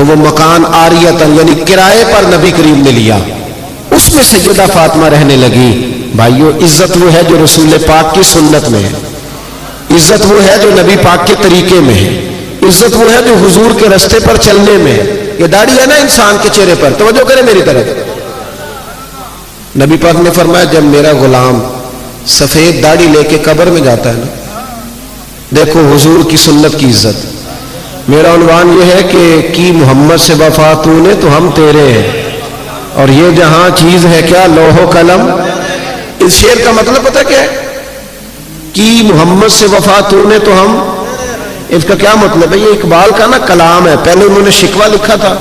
تو وہ مکان عاریتن یعنی کرائے پر نبی کریم نے لیا، اس میں سیدہ فاطمہ رہنے لگی۔ بھائیو، عزت وہ ہے جو رسول پاک کی سنت میں ہے، عزت وہ ہے جو نبی پاک کے طریقے میں ہے، عزت وہ ہے جو حضور کے رستے پر چلنے میں ہے۔ یہ داڑھی ہے نا انسان کے چہرے پر، توجہ کریں میری طرف۔ نبی پاک نے فرمایا جب میرا غلام سفید داڑھی لے کے قبر میں جاتا ہے نا، دیکھو حضور کی سنت کی عزت۔ میرا عنوان یہ ہے کہ کی محمد سے وفا تو نے تو ہم تیرے ہیں، اور یہ جہاں چیز ہے کیا لوح و قلم۔ اس شعر کا مطلب پتہ کیا ہے؟ کی محمد سے وفا تو نے تو ہم، اس کا کیا مطلب ہے؟ یہ اقبال کا نا کلام ہے، پہلے انہوں نے شکوہ لکھا تھا،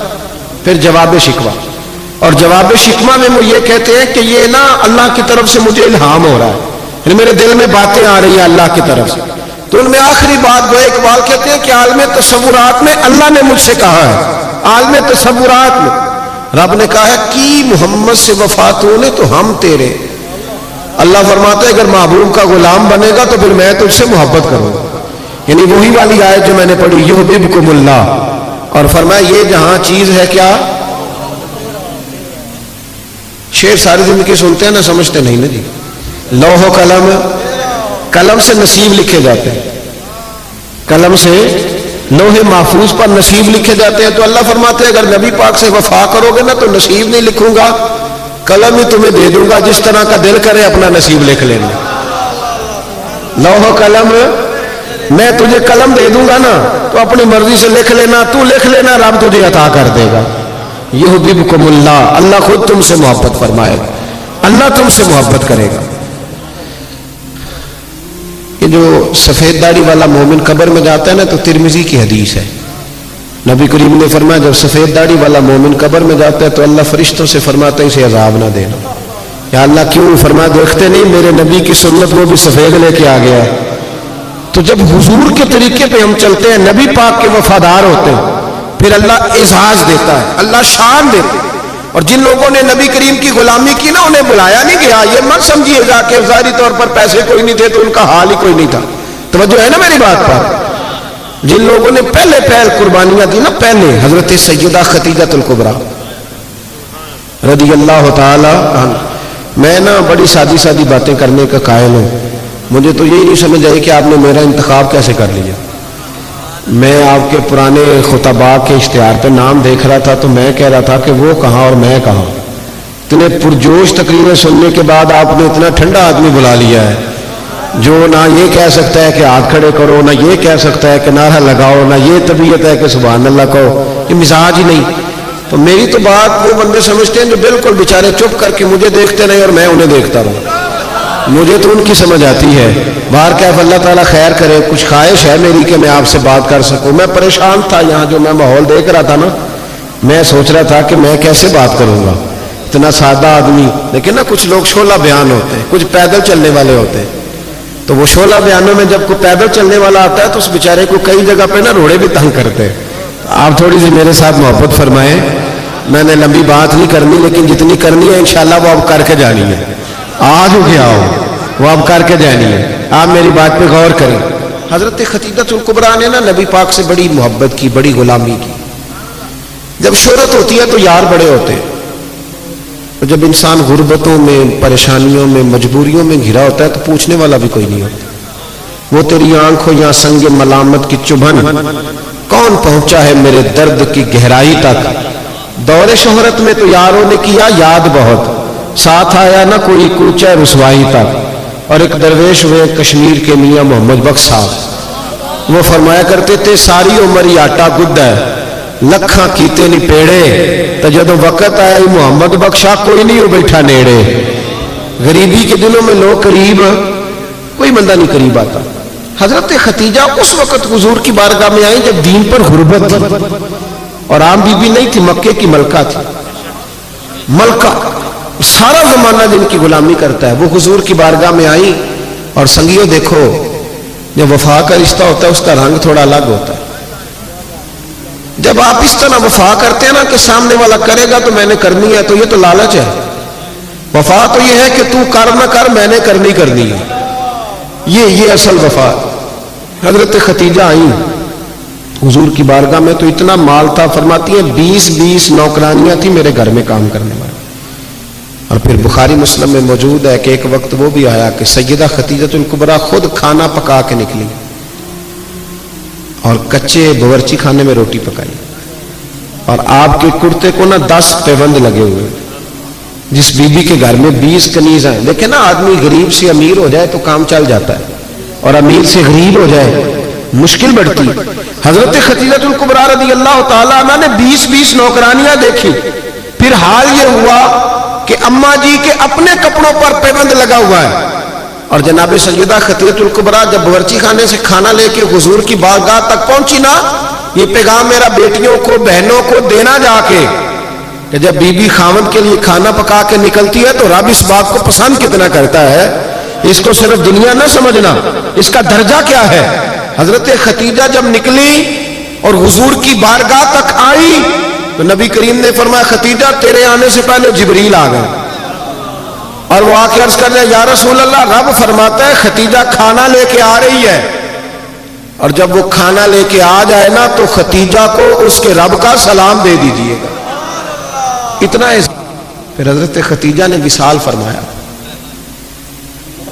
پھر جواب شکوہ، اور جواب شکوہ میں وہ یہ کہتے ہیں کہ یہ نا اللہ کی طرف سے مجھے الہام ہو رہا ہے، یعنی میرے دل میں باتیں آ رہی ہیں اللہ کی طرف سے۔ تو ان میں آخری بات وہ اقبال کہتے ہیں کہ عالم تصورات میں اللہ نے مجھ سے کہا ہے، عالم تصورات میں رب نے کہا ہے کی محمد سے وفا تو نے تو ہم تیرے۔ اللہ فرماتا ہے اگر محبوب کا غلام بنے گا تو پھر میں تجھ سے محبت کروں گا، یعنی وہی والی آیت جو میں نے پڑھی یحببکم اللہ، اور فرمایا یہ جہاں چیز ہے کیا۔ شعر ساری زندگی سنتے ہیں نا، سمجھتے نہیں نا جی۔ لوح و قلم، قلم سے نصیب لکھے جاتے ہیں، قلم سے لوح محفوظ پر نصیب لکھے جاتے ہیں۔ تو اللہ فرماتے ہیں اگر نبی پاک سے وفا کرو گے نا تو نصیب نہیں لکھوں گا، قلم ہی تمہیں دے دوں گا، جس طرح کا دل کرے اپنا نصیب لکھ لینا۔ لوح و قلم، میں تجھے قلم دے دوں گا نا تو اپنی مرضی سے لکھ لینا، تو لکھ لینا، رب تجھے عطا کر دے گا۔ یحببکم اللہ، اللہ خود تم سے محبت فرمائے گا، اللہ تم سے محبت کرے گا۔ یہ جو سفید داڑھی والا مومن قبر میں جاتا ہے نا تو ترمذی کی حدیث ہے، نبی کریم نے فرمایا جب سفید داڑھی والا مومن قبر میں جاتا ہے تو اللہ فرشتوں سے فرماتا ہے اسے عذاب نہ دینا۔ یا اللہ کیوں؟ فرمایا دیکھتے نہیں میرے نبی کی سنت وہ بھی سفید لے کے آ گیا۔ تو جب حضور کے طریقے پہ ہم چلتے ہیں، نبی پاک کے وفادار ہوتے ہیں، پھر اللہ اعزاز دیتا ہے، اللہ شان دیتا ہے۔ اور جن لوگوں نے نبی کریم کی غلامی کی نا انہیں بلایا نہیں گیا، یہ مت سمجھیے گا کہ ظاہری طور پر پیسے کوئی نہیں تھے تو ان کا حال ہی کوئی نہیں تھا۔ توجہ ہے نا میری بات پر؟ جن لوگوں نے پہلے قربانیاں دی نا، پہلے حضرت سیدہ خدیجہ الکبریٰ رضی اللہ تعالی عنہ۔ میں نا بڑی سادی باتیں کرنے کا قائل ہوں، مجھے تو یہی نہیں سمجھ آئی کہ آپ نے میرا انتخاب کیسے کر لیا۔ میں آپ کے پرانے خطباء کے اشتہار پہ نام دیکھ رہا تھا تو میں کہہ رہا تھا کہ وہ کہاں اور میں کہاں۔ اتنے پرجوش تقریریں سننے کے بعد آپ نے اتنا ٹھنڈا آدمی بلا لیا ہے جو نہ یہ کہہ سکتا ہے کہ ہاتھ کھڑے کرو، نہ یہ کہہ سکتا ہے کہ نعرہ لگاؤ، نہ یہ طبیعت ہے کہ سبحان اللہ کہو، یہ مزاج ہی نہیں۔ تو میری تو بات وہ بندے سمجھتے ہیں جو بالکل بیچارے چپ کر کے مجھے دیکھتے نہیں اور میں انہیں دیکھتا رہوں، مجھے تو ان کی سمجھ آتی ہے۔ باہر کیف اللہ تعالیٰ خیر کرے، کچھ خواہش ہے میری کہ میں آپ سے بات کر سکوں۔ میں پریشان تھا یہاں جو میں ماحول دیکھ رہا تھا نا، میں سوچ رہا تھا کہ میں کیسے بات کروں گا، اتنا سادہ آدمی۔ لیکن نا کچھ لوگ شعلہ بیان ہوتے ہیں، کچھ پیدل چلنے والے ہوتے ہیں، تو وہ شعلہ بیانوں میں جب کوئی پیدل چلنے والا آتا ہے تو اس بیچارے کو کئی جگہ پہ نا روڑے بھی تنگ کرتے ہیں۔ آپ تھوڑی سی میرے ساتھ محبت فرمائیں، میں نے لمبی بات نہیں کرنی لیکن جتنی کرنی ہے انشاءاللہ وہ اب کر کے جانی ہے۔ آج ہو گیا ہو وہ اب کر کے جانی ہے، آپ میری بات پہ غور کریں۔ حضرت خدیجہ الکبریٰ نے نا نبی پاک سے بڑی محبت کی، بڑی غلامی کی۔ جب شہرت ہوتی ہے تو یار بڑے ہوتے ہیں، اور جب انسان غربتوں میں، پریشانیوں میں، مجبوریوں میں گھرا ہوتا ہے تو پوچھنے والا بھی کوئی نہیں ہوتا۔ وہ تیری آنکھوں یا سنگ ملامت کی چبھن، کون پہنچا ہے میرے درد کی گہرائی تک۔ دور شہرت میں تو یاروں نے کیا یاد بہت، ساتھ آیا نہ کوئی کوچہ رسوائی تک۔ اور ایک درویش ہوئے کشمیر کے میاں محمد بخش صاحب، وہ فرمایا کرتے تھے ساری عمر ہی آٹا گد ہے، لکھاں کیتے نہیں پیڑے، تو جدو وقت آیا محمد بخشا کوئی نہیں ہو بیٹھا نیڑے۔ غریبی کے دنوں میں لوگ قریب، کوئی بندہ نہیں قریب آتا۔ حضرت خدیجہ اس وقت حضور کی بارگاہ میں آئی جب دین پر غربت تھی، اور عام بی بی نہیں تھی، مکے کی ملکہ تھی۔ ملکہ سارا زمانہ جن کی غلامی کرتا ہے، وہ حضور کی بارگاہ میں آئی۔ اور سنگیو دیکھو، جب وفا کا رشتہ ہوتا ہے اس کا رنگ تھوڑا الگ ہوتا ہے۔ جب آپ اس طرح وفا کرتے ہیں نا کہ سامنے والا کرے گا تو میں نے کرنی ہے، تو یہ تو لالچ ہے۔ وفا تو یہ ہے کہ تو کر نہ کر، میں نے کرنی ہے، یہ اصل وفا۔ حضرت خدیجہ آئی حضور کی بارگاہ میں تو اتنا مال تھا، فرماتی ہیں 20 نوکرانیاں تھیں میرے گھر میں کام کرنے والی. اور پھر بخاری مسلم میں موجود ہے کہ ایک وقت وہ بھی آیا کہ سیدہ خدیجہ الکبریٰ خود کھانا پکا کے نکلی اور کچے باورچی خانے میں روٹی پکائی، اور آپ کے کرتے کو 10 پیبند لگے ہوئے. جس بی بی کے گھر میں 20 کنیز ہیں، دیکھیں نا، آدمی غریب سے امیر ہو جائے تو کام چل جاتا ہے، اور امیر سے غریب ہو جائے مشکل بڑھتی. حضرت خدیجہ الکبریٰ رضی اللہ تعالیٰ عنہ نے 20 نوکرانیاں دیکھی. پھر حال یہ ہوا کہ اماں جی کے اپنے کپڑوں پر پیبند لگا ہوا ہے، اور جناب سیدہ خدیجہ الکبریٰ جب باورچی خانے سے کھانا لے کے حضور کی بارگاہ تک پہنچی نا، یہ پیغام میرا بیٹیوں کو، بہنوں کو دینا جا کے کہ جب بی بی خاوند کے لیے کھانا پکا کے نکلتی ہے تو رب اس بات کو پسند کتنا کرتا ہے. اس کو صرف دنیا نہ سمجھنا، اس کا درجہ کیا ہے. حضرت خدیجہ جب نکلی اور حضور کی بارگاہ تک آئی تو نبی کریم نے فرمایا خدیجہ تیرے آنے سے پہلے جبریل آ گئے، اور وہ آ کے عرض کر رہے ہیں یا رسول اللہ، رب فرماتا ہے خدیجہ کھانا لے کے آ رہی ہے، اور جب وہ کھانا لے کے آ جائے نا تو خدیجہ کو اس کے رب کا سلام دے دیجئے گا. اتنا ہے. پھر حضرت خدیجہ نے وصال فرمایا،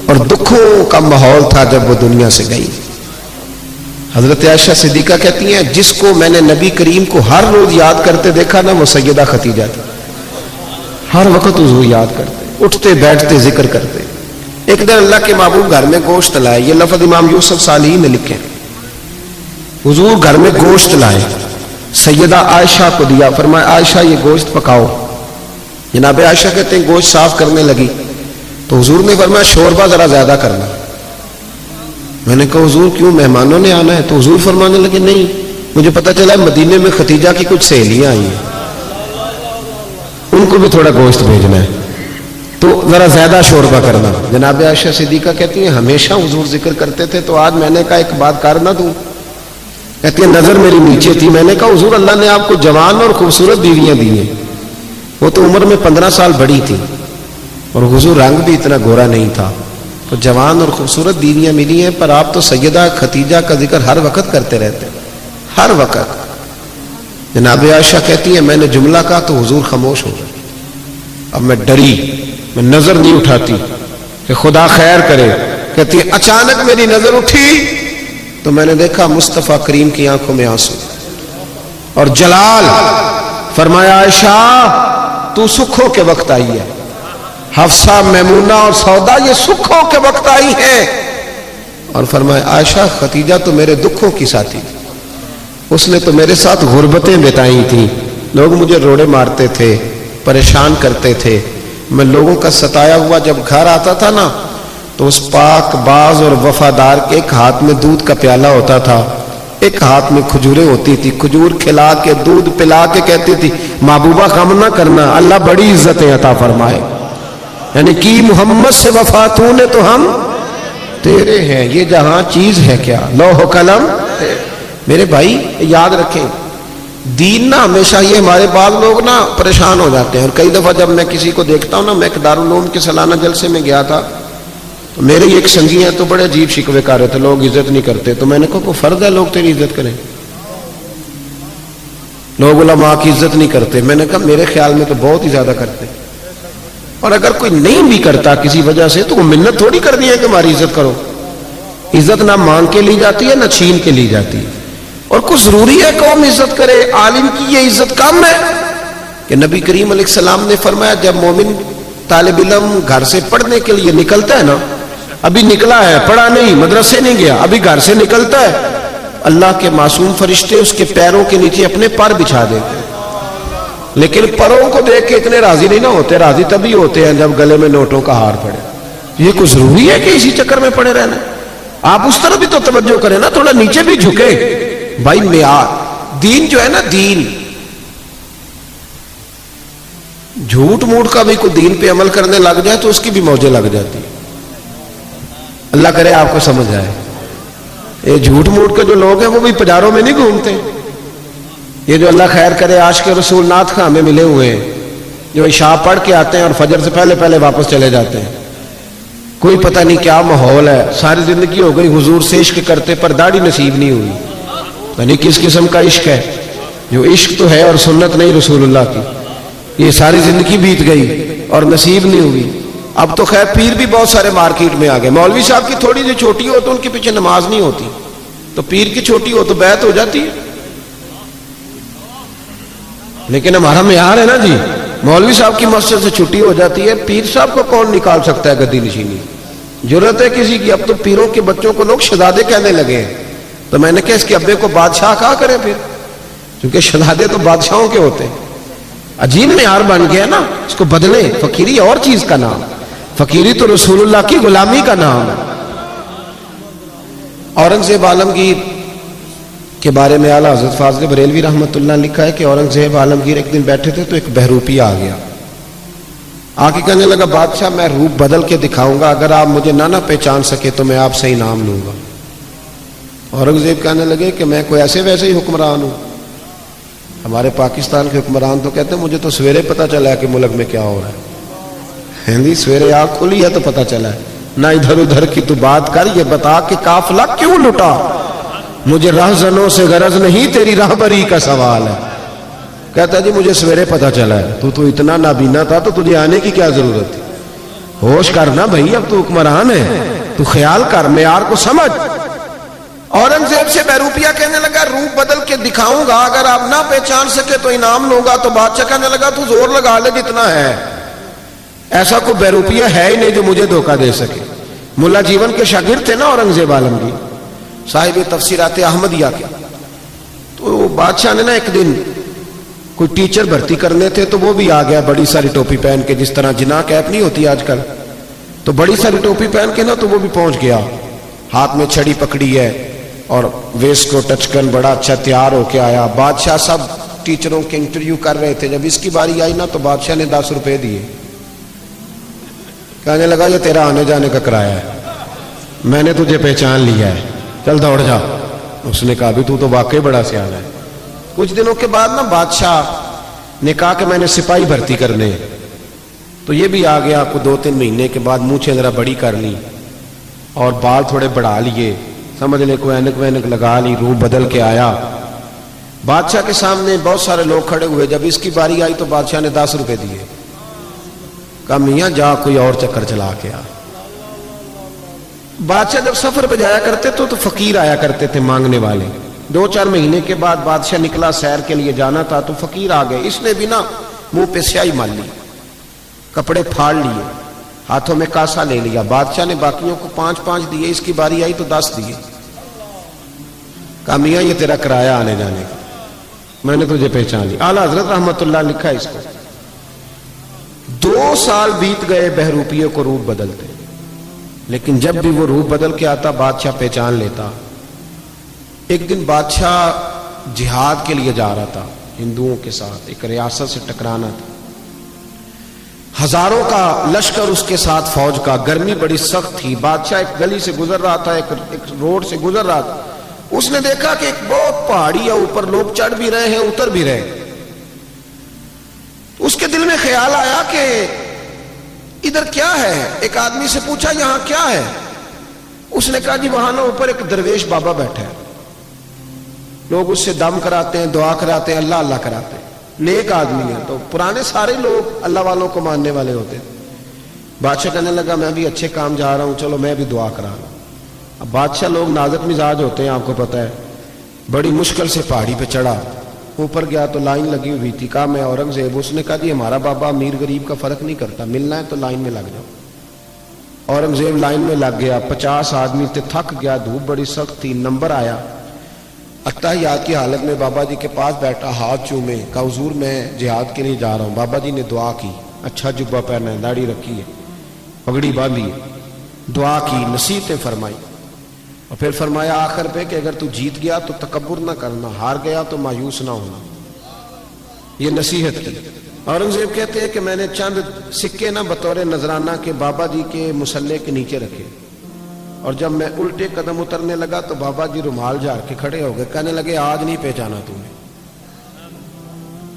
اور دکھوں کا ماحول تھا جب وہ دنیا سے گئی. حضرت عائشہ صدیقہ کہتی ہیں جس کو میں نے نبی کریم کو ہر روز یاد کرتے دیکھا نا وہ سیدہ خدیجہ تھی. ہر وقت حضور یاد کرتے، اٹھتے بیٹھتے ذکر کرتے. ایک دن اللہ کے محبوب گھر میں گوشت لائے، یہ لفظ امام یوسف صالحی نے لکھے. حضور گھر میں گوشت لائے، سیدہ عائشہ کو دیا، فرمایا عائشہ یہ گوشت پکاؤ. جناب عائشہ کہتے ہیں گوشت صاف کرنے لگی تو حضور نے فرمایا شوربہ ذرا زیادہ کرنا. میں نے کہا حضور کیوں، مہمانوں نے آنا ہے؟ تو حضور فرمانے لگے نہیں، مجھے پتا چلا مدینے میں ختیجہ کی کچھ سہیلیاں آئی ہیں، ان کو بھی تھوڑا گوشت بھیجنا ہے تو ذرا زیادہ شوربہ کرنا. جناب عائشہ صدیقہ کہتی ہیں ہمیشہ حضور ذکر کرتے تھے تو آج میں نے کہا ایک بات کر نہ دوں. کہتی ہیں نظر میری نیچے تھی، میں نے کہا حضور اللہ نے آپ کو جوان اور خوبصورت بیویاں دی ہیں. وہ تو عمر میں 15 سال بڑی تھی اور حضور رنگ بھی اتنا گورا نہیں تھا، تو جوان اور خوبصورت بیویاں ملی ہیں، پر آپ تو سیدہ خدیجہ کا ذکر ہر وقت کرتے رہتے ہیں، ہر وقت. جناب عائشہ کہتی ہیں میں نے جملہ کہا تو حضور خاموش ہو گئے. اب میں ڈری، میں نظر نہیں اٹھاتی کہ خدا خیر کرے. کہتی ہے اچانک میری نظر اٹھی تو میں نے دیکھا مصطفیٰ کریم کی آنکھوں میں آنسو اور جلال. فرمایا عائشہ تو سکھوں کے وقت آئی ہے، حفصہ، میمونہ اور سودا یہ سکھوں کے وقت آئی ہیں. اور فرمایا عائشہ خدیجہ تو میرے دکھوں کی ساتھی تھی، اس نے تو میرے ساتھ غربتیں بتائی تھیں. لوگ مجھے روڑے مارتے تھے، پریشان کرتے تھے. میں لوگوں کا ستایا ہوا جب گھر آتا تھا نا تو اس پاک باز اور وفادار کے ایک ہاتھ میں دودھ کا پیالہ ہوتا تھا، ایک ہاتھ میں کھجوریں ہوتی تھی. کھجور کھلا کے دودھ پلا کے کہتی تھی محبوبہ غم نہ کرنا، اللہ بڑی عزتیں عطا فرمائے. یعنی کی محمد سے وفا تو نے تو ہم تیرے ہیں، یہ جہاں چیز ہے کیا لوح و قلم. میرے بھائی یاد رکھیں دین نا ہمیشہ یہ ہمارے بعض لوگ نا پریشان ہو جاتے ہیں. اور کئی دفعہ جب میں کسی کو دیکھتا ہوں نا، میں ایک دارالعلوم کے سالانہ جلسے میں گیا تھا تو میرے ایک سنگی ہیں تو بڑے عجیب شکوے کر رہے تھے، لوگ عزت نہیں کرتے. تو میں نے کہا کوئی فرض ہے لوگ تیری عزت کریں؟ لوگ علماء کی عزت نہیں کرتے. میں نے کہا میرے خیال میں تو بہت ہی زیادہ کرتے، اور اگر کوئی نہیں بھی کرتا کسی وجہ سے تو وہ منت تھوڑی کر دی ہے کہ ہماری عزت کرو. عزت نہ مانگ کے لی جاتی ہے نہ چھین کے لی جاتی ہے. اور کچھ ضروری ہے قوم عزت کرے، عالم کی یہ عزت کم ہے کہ نبی کریم علیہ السلام نے فرمایا جب مومن طالب علم گھر سے پڑھنے کے لیے نکلتا ہے نا، ابھی نکلا ہے، پڑھا نہیں، مدرسے نہیں گیا، ابھی گھر سے نکلتا ہے، اللہ کے معصوم فرشتے اس کے پیروں کے نیچے اپنے پر بچھا دیتے ہیں. لیکن پروں کو دیکھ کے اتنے راضی نہیں نہ ہوتے، راضی تبھی ہوتے ہیں جب گلے میں نوٹوں کا ہار پڑے. یہ کوئی ضروری ہے کہ اسی چکر میں پڑے رہنا؟ آپ اس طرح بھی تو توجہ کریں نا، تھوڑا نیچے بھی جھکے. بھائی معیار دین جو ہے نا، دین جھوٹ موٹ کا بھی کوئی دین پہ عمل کرنے لگ جائے تو اس کی بھی موجیں لگ جاتی. اللہ کرے آپ کو سمجھ آئے. یہ جھوٹ موٹ کے جو لوگ ہیں وہ بھی پجاروں میں نہیں گھومتے. یہ جو اللہ خیر کرے عاشق رسول نعت خاں میں ملے ہوئے ہیں، جو عشاء پڑھ کے آتے ہیں اور فجر سے پہلے پہلے واپس چلے جاتے ہیں، کوئی پتہ نہیں کیا ماحول ہے. ساری زندگی ہو گئی حضور سے عشق کرتے پر داڑھی نصیب نہیں ہوئی. یعنی کس قسم کا عشق ہے؟ جو عشق تو ہے اور سنت نہیں رسول اللہ کی، یہ ساری زندگی بیت گئی اور نصیب نہیں ہوئی۔ اب تو خیر پیر بھی بہت سارے مارکیٹ میں آ گئے، مولوی صاحب کی تھوڑی سی چھوٹی ہو تو ان کے پیچھے نماز نہیں ہوتی، تو پیر کی چھوٹی ہو تو بیعت ہو جاتی ہے۔ لیکن ہمارا معیار ہے نا جی، مولوی صاحب کی مسجد سے چھٹی ہو جاتی ہے، پیر صاحب کو کون نکال سکتا ہے گدی نشینی؟ ضرورت ہے کسی کی؟ اب تو پیروں کے بچوں کو لوگ شہزادے کہنے لگے ہیں، تو میں نے کہا اس کے ابے کو بادشاہ کہا کریں پھر، کیونکہ شہزادے تو بادشاہوں کے ہوتے ہیں۔ عجیب معیار بن گیا نا، اس کو بدلیں۔ فقیری اور چیز کا نام، فقیری تو رسول اللہ کی غلامی کا نام ہے۔ اورنگزیب عالمگیر کے بارے میں اعلیٰ حضرت فاضل بریلوی رحمۃ اللہ نے لکھا ہے کہ اورنگزیب عالمگیر ایک دن بیٹھے تھے تو ایک بہروپی آ گیا، آ کے کہنے لگا بادشاہ میں روپ بدل کے دکھاؤں گا، اگر آپ مجھے نہ پہچان سکے تو میں آپ سے انعام لوں گا۔ اورنگزیب کہنے لگے کہ میں کوئی ایسے ویسے ہی حکمران ہوں؟ ہمارے پاکستان کے حکمران تو کہتے ہیں مجھے تو سویرے پتہ چلا ہے کہ ملک میں کیا ہو رہا ہے، ہندی سویرے آنکھ کھلی ہے تو پتہ چلا ہے، نہ ادھر ادھر کی تو بات کر، یہ بتا کہ قافلہ کیوں لٹا؟ مجھے رہزنوں سے غرض نہیں، تیری راہبری کا سوال ہے۔ کہتا جی مجھے سویرے پتہ چلا ہے، تو اتنا نابینا تھا تو تجھے آنے کی کیا ضرورت تھی؟ ہوش کرنا بھائی، اب تو حکمران ہے، تو خیال کر، معیار کو سمجھ۔ اورنگزیب سے بہروپیہ کہنے لگا روپ بدل کے دکھاؤں گا، اگر آپ نہ پہچان سکے تو انعام لوں گا۔ تو بادشاہ کہنے لگا تو زور لگا لے جتنا ہے، ایسا کوئی بہروپیہ ہے ہی نہیں جو مجھے دھوکہ دے سکے۔ ملا جیون کے شاگرد تھے نا اورنگزیب عالمگیر، صاحب تفسیرات احمدیہ کے۔ تو بادشاہ نے نا ایک دن کوئی ٹیچر بھرتی کرنے تھے، تو وہ بھی آ گیا بڑی ساری ٹوپی پہن کے، جس طرح جناح کیپ نہیں ہوتی آج کل، تو بڑی ساری ٹوپی پہن کے نا تو وہ بھی پہنچ گیا، ہاتھ میں چھڑی پکڑی ہے اور ویسٹ کو ٹچ کر بڑا اچھا تیار ہو کے آیا۔ بادشاہ سب ٹیچروں کے انٹرویو کر رہے تھے، جب اس کی باری آئی نا تو بادشاہ نے 10 روپے دیے، کہنے لگا یہ تیرا آنے جانے کا کرایہ ہے، میں نے تجھے پہچان لیا ہے، چل دوڑ جا۔ اس نے کہا بھی تو واقعی بڑا سیاح ہے۔ کچھ دنوں کے بعد نا بادشاہ نے کہا کہ میں نے سپاہی بھرتی کرنے، تو یہ بھی آ گیا۔ کو 2-3 مہینے کے بعد مونچھیں ذرا بڑی کر لی اور بال تھوڑے بڑھا لیے، سمجھ لے کوئی اینک وینک لگا لی، روح بدل کے آیا۔ بادشاہ کے سامنے بہت سارے لوگ کھڑے ہوئے، جب اس کی باری آئی تو بادشاہ نے 10 روپے دیے، کہا میاں جا کوئی اور چکر چلا کے آ۔ بادشاہ جب سفر پہ جایا کرتے تو فقیر آیا کرتے تھے مانگنے والے۔ 2-4 مہینے کے بعد بادشاہ نکلا سیر کے لیے جانا تھا تو فقیر آ گئے، اس نے بھی نا منہ پہ سیاہی مال لی، کپڑے پھاڑ لیے، ہاتھوں میں کاسا لے لیا۔ بادشاہ نے باقیوں کو 5-5 دیے، اس کی باری آئی تو 10 دیے۔ کہا میاں یہ تیرا کرایہ آنے جانے کا، میں نے تجھے پہچان لی۔ اعلیٰ حضرت رحمت اللہ لکھا ہے اس کو۔ 2 سال بیت گئے بہروپیے کو روپ بدلتے، لیکن جب بھی وہ روپ بدل کے آتا بادشاہ پہچان لیتا۔ ایک دن بادشاہ جہاد کے لیے جا رہا تھا ہندوؤں کے ساتھ، ایک ریاست سے ٹکرانا تھا، ہزاروں کا لشکر اس کے ساتھ فوج کا، گرمی بڑی سخت تھی۔ بادشاہ ایک گلی سے گزر رہا تھا، ایک روڈ سے گزر رہا تھا، اس نے دیکھا کہ ایک بہت پہاڑی ہے، اوپر لوگ چڑھ بھی رہے ہیں اتر بھی رہے ہیں۔ اس کے دل میں خیال آیا کہ ادھر کیا ہے؟ ایک آدمی سے پوچھا یہاں کیا ہے؟ اس نے کہا جی وہاں نا اوپر ایک درویش بابا بیٹھا ہے، لوگ اس سے دم کراتے ہیں، دعا کراتے ہیں، اللہ اللہ کراتے ہیں، نیک آدمی ہے۔ تو پرانے سارے لوگ اللہ والوں کو ماننے والے ہوتے ہیں۔ بادشاہ کہنے لگا میں بھی اچھے کام جا رہا ہوں، چلو میں بھی دعا کرا رہا ہوں۔ اب بادشاہ لوگ نازک مزاج ہوتے ہیں، آپ کو پتہ ہے، بڑی مشکل سے پہاڑی پہ چڑھا، اوپر گیا تو لائن لگی ہوئی تھی، کہا میں اورنگزیب۔ اس نے کہا جی ہمارا بابا امیر غریب کا فرق نہیں کرتا، ملنا ہے تو لائن میں لگ جاؤ۔ اورنگزیب لائن میں لگ گیا، 50 آدمی تھے، تھک گیا، دھوپ بڑی سخت تھی، نمبر آیا، اتحیات کی حالت میں بابا جی کے پاس بیٹھا، ہاتھ چومے، کہا حضور میں جہاد کے لیے جا رہا ہوں۔ بابا جی نے دعا کی، اچھا جبہ پہنا ہے، داڑھی رکھی ہے، پگڑی باندھی ہے، دعا کی، نصیحتیں فرمائی، اور پھر فرمایا آخر پہ کہ اگر تو جیت گیا تو تکبر نہ کرنا، ہار گیا تو مایوس نہ ہونا، یہ نصیحت کی۔ اورنگزیب کہتے ہیں کہ میں نے چند سکے نہ بطور نذرانہ کے بابا جی کے مصلے کے نیچے رکھے، اور جب میں الٹے قدم اترنے لگا تو بابا جی رومال جھاڑ کے کھڑے ہو گئے، کہنے لگے آج نہیں پہچانا تم نے۔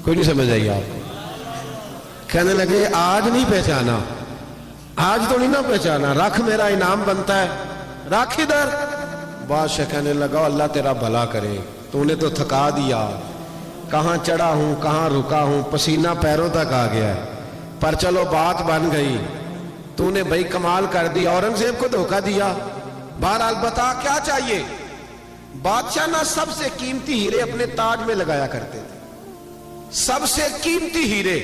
کوئی نہیں سمجھ آئی آپ کو؟ کہنے لگے آج نہیں پہچانا، آج تو نہیں نہ پہچانا، رکھ میرا انعام بنتا ہے، رکھ ادھر۔ بادشاہ کہنے لگا اللہ تیرا بھلا کرے، تو نے تو تھکا دیا، کہاں چڑھا ہوں کہاں رکا ہوں، پسینہ پیروں تک آ گیا ہے، پر چلو بات بن گئی، تو نے بھائی کمال کر دی، اورنگزیب کو دھوکہ دیا۔ بہرحال بتا کیا چاہیے؟ بادشاہ نا سب سے قیمتی ہیرے اپنے تاج میں لگایا کرتے تھے، سب سے قیمتی ہیرے۔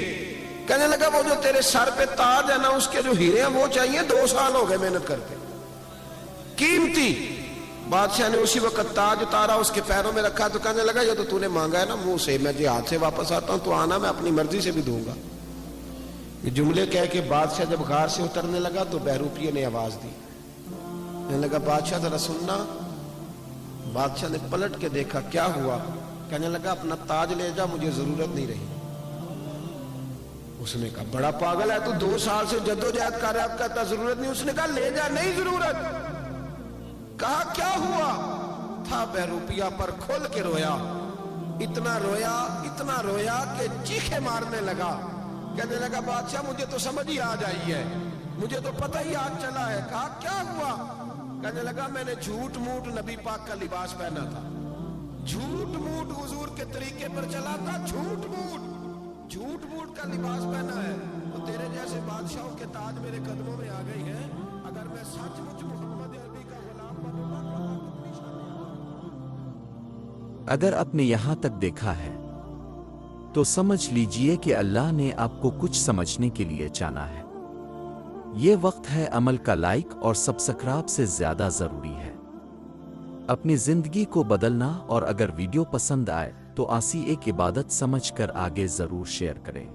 کہنے لگا وہ جو تیرے سر پہ تاج ہے نا، اس کے جو ہیرے ہیں وہ چاہیے، 2 سال ہو گئے محنت کرتے، قیمتی۔ بادشاہ نے اسی وقت تاج اتارا، اس کے پیروں میں رکھا، تو کہنے لگا یہ تو نے مانگا ہے نا منہ سے، میں جہاد سے واپس آتا ہوں تو آنا میں اپنی مرضی سے بھی دوں گا۔ یہ جملے کہہ کے بادشاہ جب غار سے اترنے لگا تو بہروپیے نے آواز دی، کہنے لگا بادشاہ ذرا سننا۔ بادشاہ نے پلٹ کے دیکھا، کیا ہوا؟ کہنے لگا اپنا تاج لے جا، مجھے ضرورت نہیں رہی۔ اس نے کہا بڑا پاگل ہے تو، 2 سال سے جدوجہد کر رہا ہے، اب کہتا ضرورت نہیں۔ اس نے کہا لے جا، نہیں ضرورت۔ کہا کیا ہوا؟ تھا بہروپیہ پر کھول کے رویا، اتنا رویا کہ چیخے مارنے لگا۔ کہنے لگا بادشاہ مجھے تو سمجھ ہی آ جائی ہے، مجھے تو پتہ ہی آج چلا ہے۔ کہا کیا ہوا؟ کہنے لگا میں نے جھوٹ موٹ نبی پاک کا لباس پہنا تھا، جھوٹ موٹ حضور کے طریقے پر چلا تھا، جھوٹ موٹ کا لباس پہنا ہے، تو تیرے جیسے بادشاہوں کے تاج میرے قدموں میں آ گئی ہیں، اگر میں سچ مچ محمد عربی کا غلام بنوں گا تو اللہ کتنی شان۔ اگر آپ نے یہاں تک دیکھا ہے تو سمجھ لیجئے کہ اللہ نے آپ کو کچھ سمجھنے کے لیے چانا ہے۔ یہ وقت ہے عمل کا، لائک اور سبسکرائب سے زیادہ ضروری ہے۔ اپنی زندگی کو بدلنا، اور اگر ویڈیو پسند آئے تو آسی ایک عبادت سمجھ کر آگے ضرور شیئر کریں۔